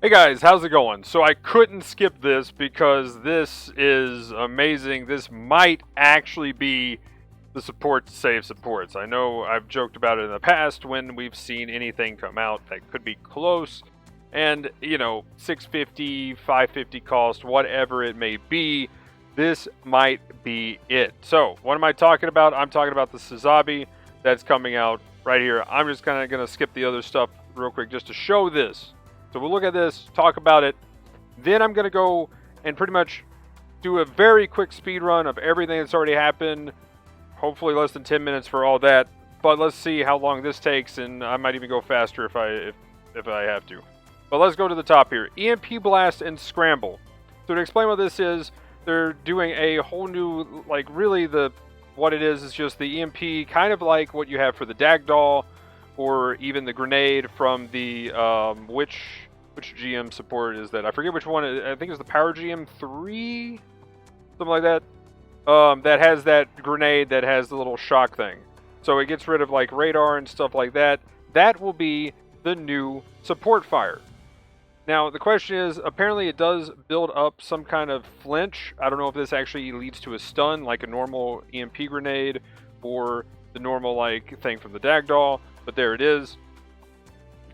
Hey guys, how's it going? So I couldn't skip this because this is amazing. This might actually be the support to save supports. I know I've joked about it in the past when we've seen anything come out that could be close. And, 650, 550 cost, whatever it may be, this might be it. So, what am I talking about? I'm talking about the Sazabi that's coming out right here. I'm just kind of going to skip the other stuff real quick just to show this. So we'll look at this, talk about it. Then I'm going to go and pretty much do a very quick speed run of everything that's already happened. Hopefully less than 10 minutes for all that. But let's see how long this takes, and I might even go faster if I have to. But let's go to the top here. EMP Blast and Scramble. So to explain what this is, they're doing a whole new, what it is just the EMP, kind of like what you have for the Dagdoll, or even the grenade from the, which GM support is that? I forget which one. I think it's the Power GM 3? Something like that. That has that grenade that has the little shock thing. So it gets rid of, like, radar and stuff like that. That will be the new support fire. Now, the question is, apparently it does build up some kind of flinch. I don't know if this actually leads to a stun, like a normal EMP grenade, or the normal, thing from the Dagdoll. But there it is.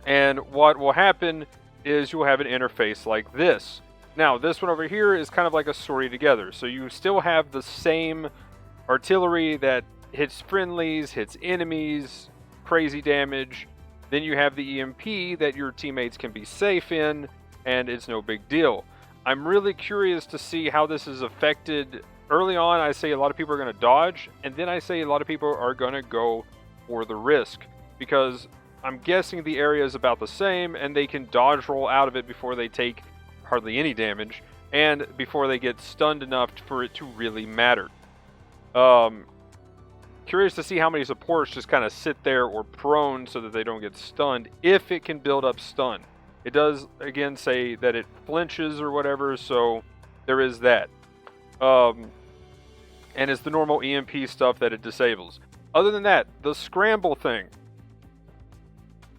And what will happen is you'll have an interface like this. Now, this one over here is kind of like a sortie together. So you still have the same artillery that hits friendlies, hits enemies, crazy damage. Then you have the EMP that your teammates can be safe in, and it's no big deal. I'm really curious to see how this is affected. Early on, I say a lot of people are going to dodge, and then I say a lot of people are going to go for the risk. Because I'm guessing the area is about the same, and they can dodge roll out of it before they take hardly any damage, and before they get stunned enough for it to really matter. Curious to see how many supports just kind of sit there or prone so that they don't get stunned, if it can build up stun. It does, again, say that it flinches or whatever, so there is that. And it's the normal EMP stuff that it disables. Other than that, the scramble thing.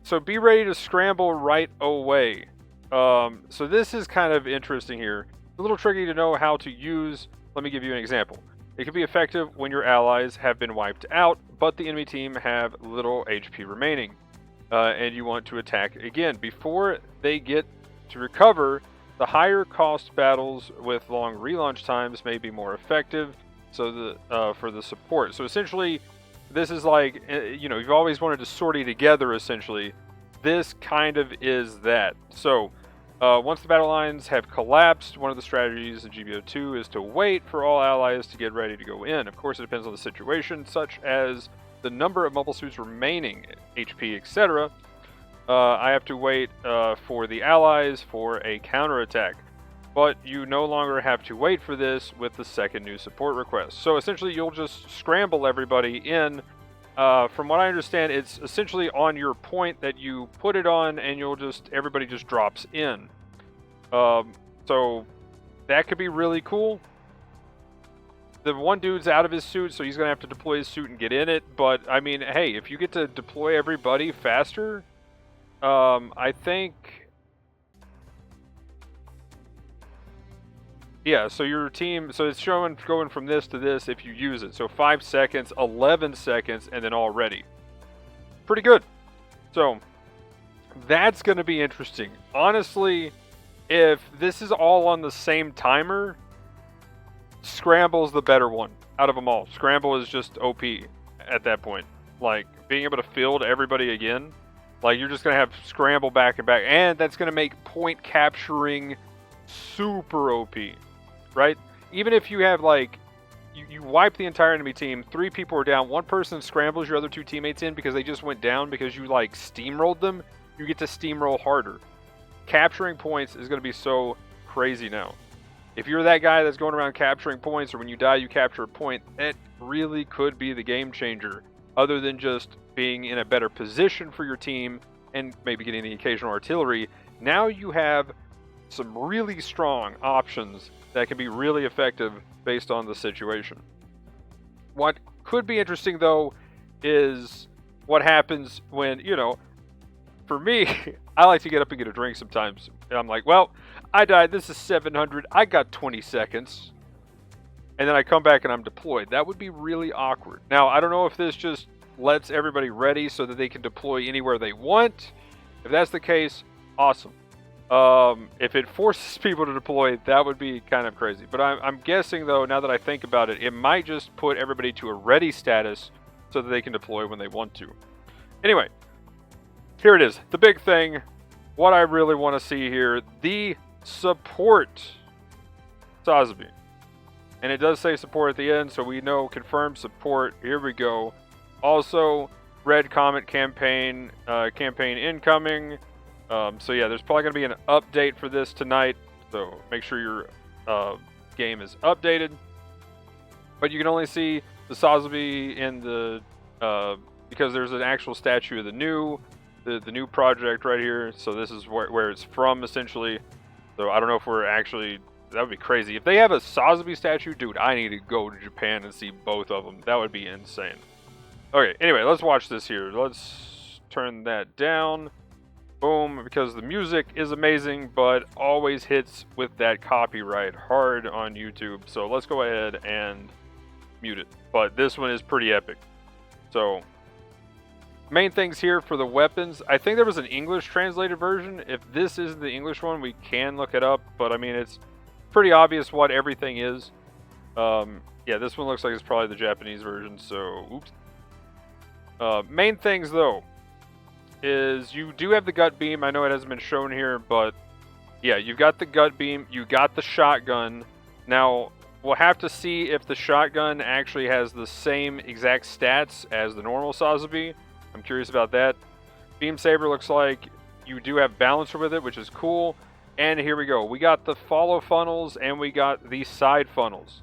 So be ready to scramble right away. So this is kind of interesting here. A little tricky to know how to use. Let me give you an example. It can be effective when your allies have been wiped out, but the enemy team have little HP remaining. And you want to attack again. Before they get to recover, the higher cost battles with long relaunch times may be more effective for the support. So essentially, this is like, you've always wanted to sortie together, essentially. This kind of is that. So, once the battle lines have collapsed, one of the strategies in GBO2 is to wait for all allies to get ready to go in. Of course, it depends on the situation, such as the number of mobile suits remaining, HP, etc. I have to wait for the allies for a counterattack. But you no longer have to wait for this with the second new support request. So essentially, you'll just scramble everybody in. From what I understand, it's essentially on your point that you put it on, and everybody just drops in. So that could be really cool. The one dude's out of his suit, so he's going to have to deploy his suit and get in it. But, I mean, hey, if you get to deploy everybody faster, I think... Yeah, so your team, so it's showing going from this to this if you use it. So 5 seconds, 11 seconds, and then already. Pretty good. So, that's going to be interesting. Honestly, if this is all on the same timer, Scramble's the better one out of them all. Scramble is just OP at that point. Like, being able to field everybody again, like, you're just going to have Scramble back and back. And that's going to make point capturing super OP. Right? Even if you have, you wipe the entire enemy team, 3 people are down, 1 person scrambles your other 2 teammates in because they just went down because you, steamrolled them, you get to steamroll harder. Capturing points is going to be so crazy now. If you're that guy that's going around capturing points, or when you die you capture a point, that really could be the game changer, other than just being in a better position for your team and maybe getting the occasional artillery. Now you have some really strong options that can be really effective based on the situation. What could be interesting, though, is what happens when, for me, I like to get up and get a drink sometimes. And I'm like, well, I died. This is 700. I got 20 seconds. And then I come back and I'm deployed. That would be really awkward. Now, I don't know if this just lets everybody ready so that they can deploy anywhere they want. If that's the case, awesome. If it forces people to deploy, that would be kind of crazy. But I'm guessing, though, now that I think about it, it might just put everybody to a ready status so that they can deploy when they want to. Anyway, here it is. The big thing. What I really want to see here. The support Sazabi. And it does say support at the end, so we know confirmed support. Here we go. Also, red comment campaign incoming. So yeah, there's probably going to be an update for this tonight. So make sure your game is updated. But you can only see the Sazabi in the because there's an actual statue of the new project right here. So this is where it's from essentially. So I don't know if we're actually. That would be crazy. If they have a Sazabi statue, dude, I need to go to Japan and see both of them. That would be insane. Okay, anyway, let's watch this here. Let's turn that down. Boom, because the music is amazing, but always hits with that copyright hard on YouTube. So let's go ahead and mute it. But this one is pretty epic. So, main things here for the weapons. I think there was an English translated version. If this isn't the English one, we can look it up. But, I mean, it's pretty obvious what everything is. Yeah, this one looks like it's probably the Japanese version, so oops. Main things though is you do have the gut beam. I know it hasn't been shown here, but yeah, you've got the gut beam, you got the shotgun. Now we'll have to see if the shotgun actually has the same exact stats as the normal Sazabi. I'm curious about that. Beam saber looks like you do have balancer with it, which is cool. And here we go. We got the follow funnels and we got the side funnels.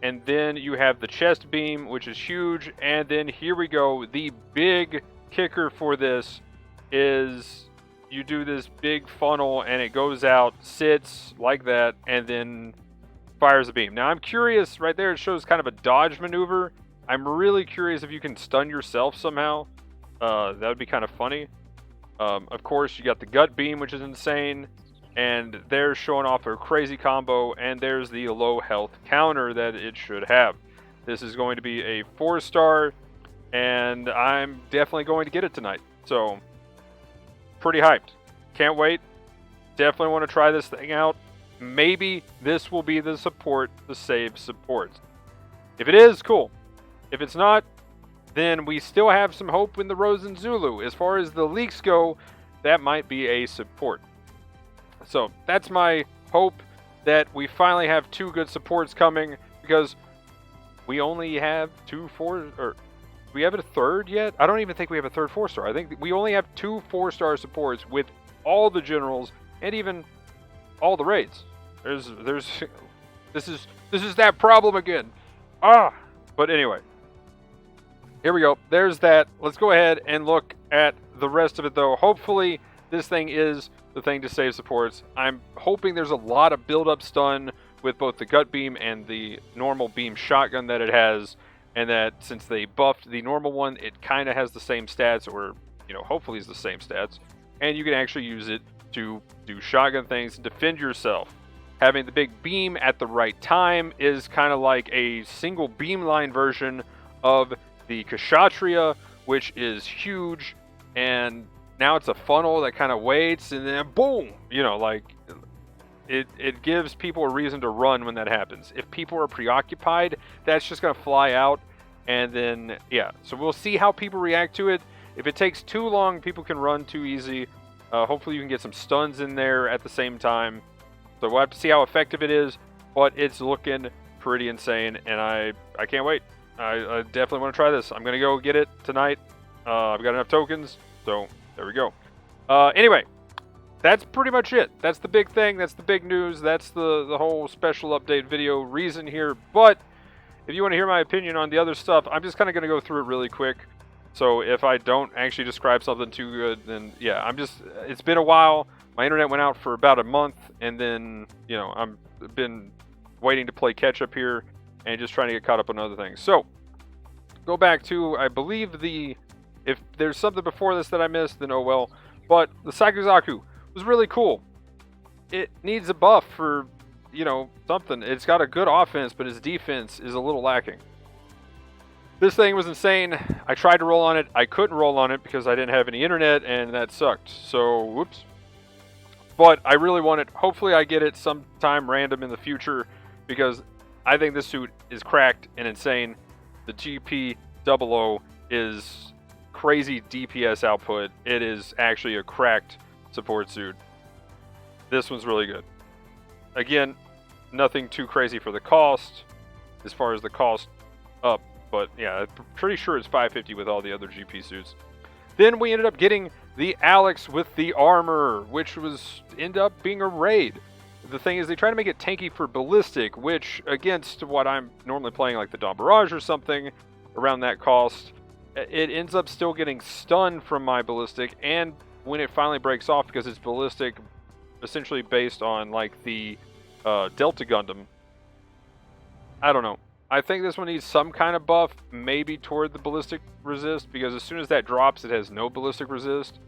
And then you have the chest beam, which is huge. And then here we go. The big kicker for this is you do this big funnel and it goes out, sits like that, and then fires a beam. Now I'm curious, right there it shows kind of a dodge maneuver. I'm really curious if you can stun yourself somehow. That would be kind of funny. Of course, you got the gut beam, which is insane. And they're showing off a crazy combo, and there's the low health counter that it should have. This is going to be a 4-star, and I'm definitely going to get it tonight. So, pretty hyped. Can't wait. Definitely want to try this thing out. Maybe this will be the support, the save support. If it is, cool. If it's not, then we still have some hope in the Rosen Zulu. As far as the leaks go, that might be a support. So that's my hope, that we finally have 2 good supports coming, because we only have 2 4, or do we have a third yet? I don't even think we have a third 4-star. I think we only have 2 4-star supports with all the generals and even all the raids. This is that problem again. But anyway, here we go. There's that. Let's go ahead and look at the rest of it though. Hopefully this thing is the thing to save supports. I'm hoping there's a lot of build-up stun with both the gut beam and the normal beam shotgun that it has, and that since they buffed the normal one, it kind of has the same stats, or hopefully it's the same stats, and you can actually use it to do shotgun things and defend yourself. Having the big beam at the right time is kind of like a single beamline version of the Kshatriya, which is huge, and now it's a funnel that kind of waits, and then boom! It gives people a reason to run when that happens. If people are preoccupied, that's just going to fly out, and then, yeah. So we'll see how people react to it. If it takes too long, people can run too easy. Hopefully you can get some stuns in there at the same time. So we'll have to see how effective it is, but it's looking pretty insane, and I can't wait. I definitely want to try this. I'm going to go get it tonight. I've got enough tokens, so there we go. Anyway, that's pretty much it. That's the big thing. That's the big news. That's the whole special update video reason here. But if you want to hear my opinion on the other stuff, I'm just kind of going to go through it really quick. So if I don't actually describe something too good, then yeah, it's been a while. My internet went out for about a month, and then, I've been waiting to play catch up here and just trying to get caught up on other things. So, go back to, I believe if there's something before this that I missed, then oh well. But the Sakuzaku was really cool. It needs a buff for, you know, something. It's got a good offense, but its defense is a little lacking. This thing was insane. I tried to roll on it. I couldn't roll on it because I didn't have any internet, and that sucked. So, whoops. But I really want it. Hopefully I get it sometime random in the future, because I think this suit is cracked and insane. The GP00 is crazy DPS output. It is actually a cracked support suit. This one's really good. Again, nothing too crazy for the cost, as far as the cost up. But yeah, I'm pretty sure it's 550 with all the other GP suits. Then we ended up getting the Alex with the armor, which ended up being a raid. The thing is, they try to make it tanky for ballistic, which against what I'm normally playing, like the Dawn Barrage or something, around that cost, it ends up still getting stunned from my ballistic, and when it finally breaks off, because it's ballistic, essentially based on like the Delta Gundam. I don't know. I think this one needs some kind of buff, maybe toward the ballistic resist, because as soon as that drops, it has no ballistic resist.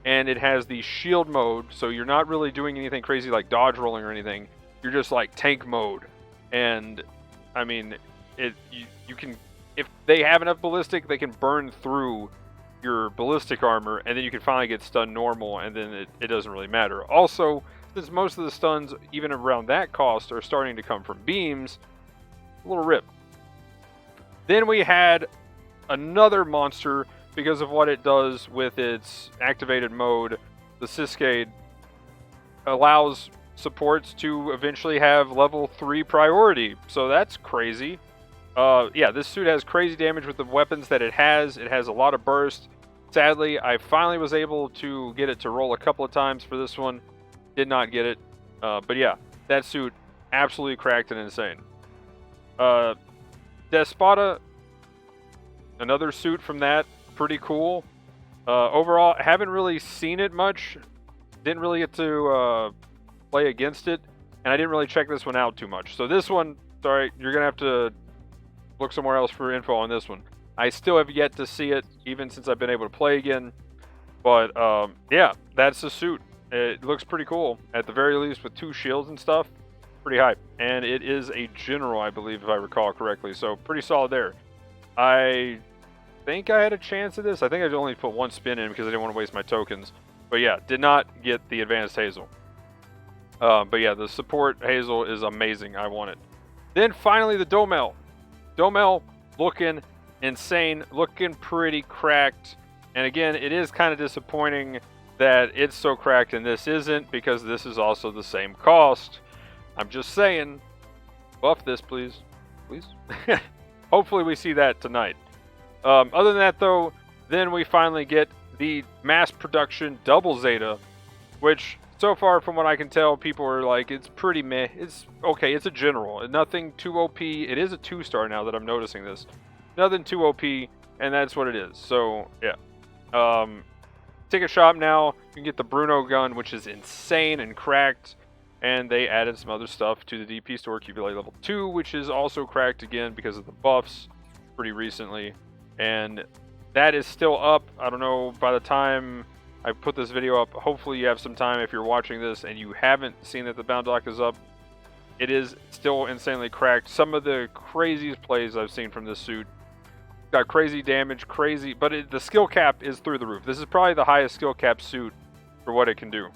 And it has the shield mode, so you're not really doing anything crazy like dodge rolling or anything. You're just like tank mode. And, I mean, you can, if they have enough ballistic, they can burn through your ballistic armor, and then you can finally get stunned normal, and then it doesn't really matter. Also, since most of the stuns, even around that cost, are starting to come from beams, a little rip. Then we had another monster because of what it does with its activated mode. The Cascade allows supports to eventually have level 3 priority, so that's crazy. Yeah, this suit has crazy damage with the weapons that it has. It has a lot of burst. Sadly, I finally was able to get it to roll a couple of times for this one. Did not get it. But yeah, that suit absolutely cracked and insane. Despada, another suit from that, pretty cool. Overall, I haven't really seen it much. Didn't really get to play against it, and I didn't really check this one out too much. So this one, sorry, you're gonna have to look somewhere else for info on this one. I still have yet to see it, even since I've been able to play again. But yeah, that's the suit. It looks pretty cool, at the very least, with 2 shields and stuff. Pretty hype. And it is a general, I believe, if I recall correctly. So pretty solid there. I think I had a chance at this. I think I only put 1 spin in because I didn't want to waste my tokens. But yeah, did not get the advanced Hazel. But yeah, the support Hazel is amazing. I want it. Then finally the Domel. Domel looking insane, looking pretty cracked. And again, it is kind of disappointing that it's so cracked and this isn't, because this is also the same cost. I'm just saying, buff this, please. Please? Hopefully we see that tonight. Other than that, though, then we finally get the mass production double Zeta, which so far, from what I can tell, people are like, it's pretty meh. It's okay, it's a general. Nothing too OP. It is a 2-star now that I'm noticing this. Nothing too OP, and that's what it is. So, yeah. Ticket shop now, you can get the Bruno gun, which is insane and cracked. And they added some other stuff to the DP store, QBLA level 2, which is also cracked again because of the buffs pretty recently. And that is still up. I don't know, by the time I put this video up, hopefully you have some time if you're watching this and you haven't seen that the bound dock is up. It is still insanely cracked. Some of the craziest plays I've seen from this suit. Got crazy damage, crazy, but the skill cap is through the roof. This is probably the highest skill cap suit for what it can do.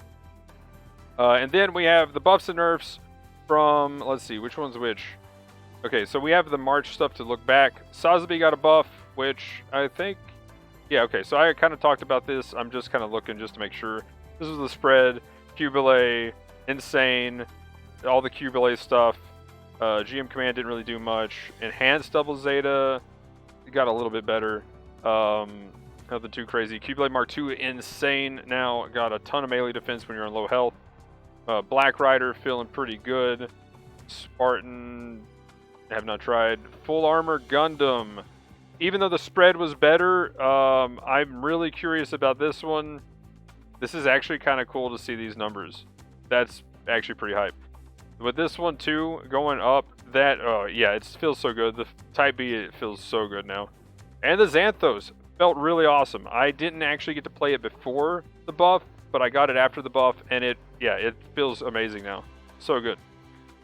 And then we have the buffs and nerfs from, let's see, which one's which? Okay, so we have the March stuff to look back. Sazabi got a buff, which I think, yeah, okay, so I kind of talked about this. I'm just kind of looking just to make sure. This is the spread, QBLA, insane, all the QBLA stuff. GM command didn't really do much. Enhanced double Zeta got a little bit better. Nothing too crazy. QBLA Mark II, insane now. Got a ton of melee defense when you're on low health. Black Rider feeling pretty good. Spartan, have not tried. Full armor Gundam. Even though the spread was better, I'm really curious about this one. This is actually kind of cool to see these numbers. That's actually pretty hype. With this one too, going up, that, yeah, it feels so good. The Type B, it feels so good now. And the Xanthos, felt really awesome. I didn't actually get to play it before the buff, but I got it after the buff, and it feels amazing now. So good.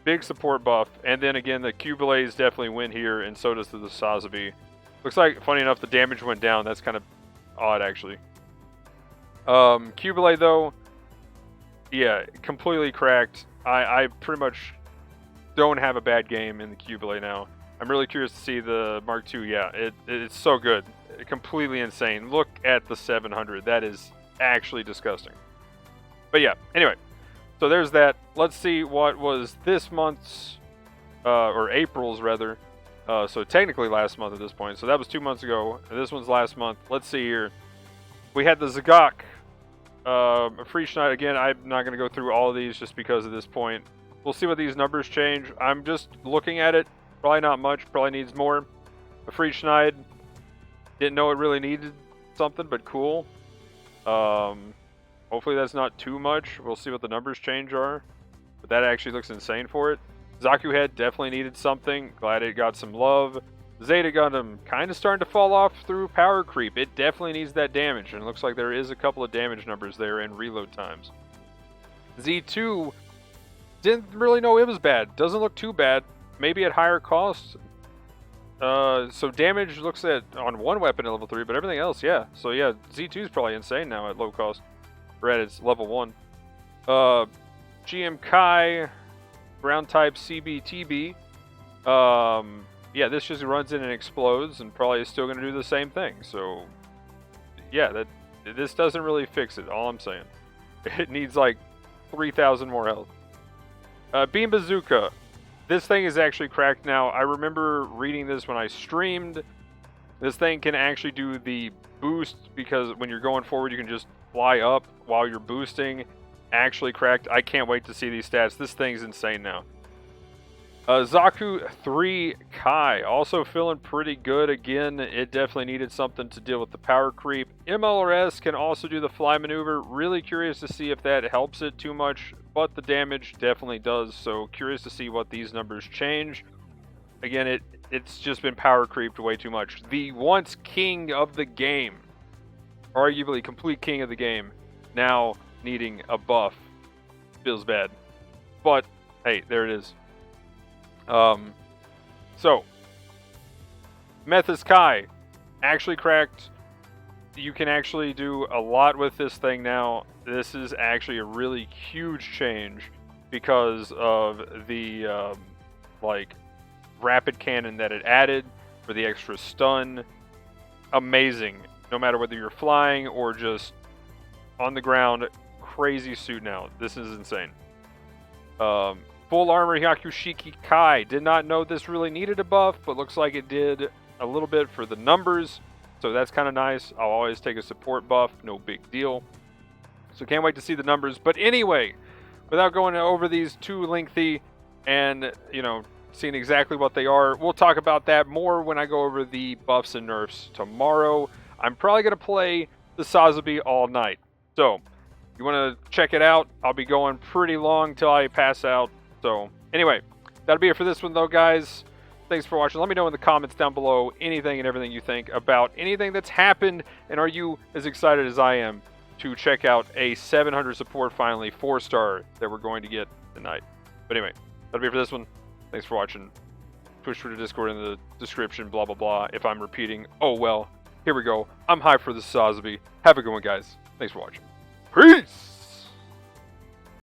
Big support buff, and then again, the Q-Blaze definitely win here, and so does the Sazabi. Looks like, funny enough, the damage went down. That's kind of odd, actually. Q-Blade, though, yeah, completely cracked. I pretty much don't have a bad game in the Q-Blade now. I'm really curious to see the Mark II. Yeah, it's so good. Completely insane. Look at the 700. That is actually disgusting. But yeah, anyway. So there's that. Let's see what was this month's, or April's rather. So technically last month at this point. So that was 2 months ago. And this one's last month. Let's see here. We had the Zagok. A free Schneid. Again, I'm not going to go through all of these just because at this point. We'll see what these numbers change. I'm just looking at it. Probably not much. Probably needs more. A free Schneid. Didn't know it really needed something, but cool. Hopefully that's not too much. We'll see what the numbers change are. But that actually looks insane for it. Zaku Head definitely needed something. Glad it got some love. Zeta Gundam kind of starting to fall off through power creep. It definitely needs that damage. And it looks like there is a couple of damage numbers there and reload times. Z2 didn't really know it was bad. Doesn't look too bad. Maybe at higher cost. So damage looks at on one weapon at level 3, but everything else, yeah. So yeah, Z2 is probably insane now at low cost. Or at its level 1. GM Kai, ground type CBTB. Yeah, this just runs in and explodes, and probably is still going to do the same thing. So yeah, this doesn't really fix it. All I'm saying, it needs like 3,000 more health. Beam Bazooka. This thing is actually cracked now. I remember reading this when I streamed. This thing can actually do the boost because when you're going forward, you can just fly up while you're boosting. Actually cracked. I can't wait to see these stats. This thing's insane now. Zaku 3 Kai. Also feeling pretty good. Again, it definitely needed something to deal with the power creep. MLRS can also do the fly maneuver. Really curious to see if that helps it too much. But the damage definitely does. So curious to see what these numbers change. Again, it's just been power creeped way too much. The once king of the game. Arguably complete king of the game. Now needing a buff. Feels bad. But, hey, there it is. So, Methus Kai actually cracked. You can actually do a lot with this thing now. This is actually a really huge change because of the, like, rapid cannon that it added for the extra stun. Amazing. No matter whether you're flying or just on the ground, crazy suit now. This is insane. Full armor Hyakushiki Kai. Did not know this really needed a buff, but looks like it did a little bit for the numbers. So that's kind of nice. I'll always take a support buff. No big deal. So can't wait to see the numbers. But anyway, without going over these too lengthy and, you know, seeing exactly what they are, we'll talk about that more when I go over the buffs and nerfs tomorrow. I'm probably going to play the Sazabi all night. So, you want to check it out? I'll be going pretty long till I pass out. So, anyway, that'll be it for this one, though, guys. Thanks for watching. Let me know in the comments down below anything and everything you think about anything that's happened. And are you as excited as I am to check out a 700 support, finally, 4-star that we're going to get tonight? But anyway, that'll be it for this one. Thanks for watching. Push through to Discord in the description, blah, blah, blah. If I'm repeating, oh well. Here we go. I'm hyped for the Sazabi. Have a good one, guys. Thanks for watching. Peace!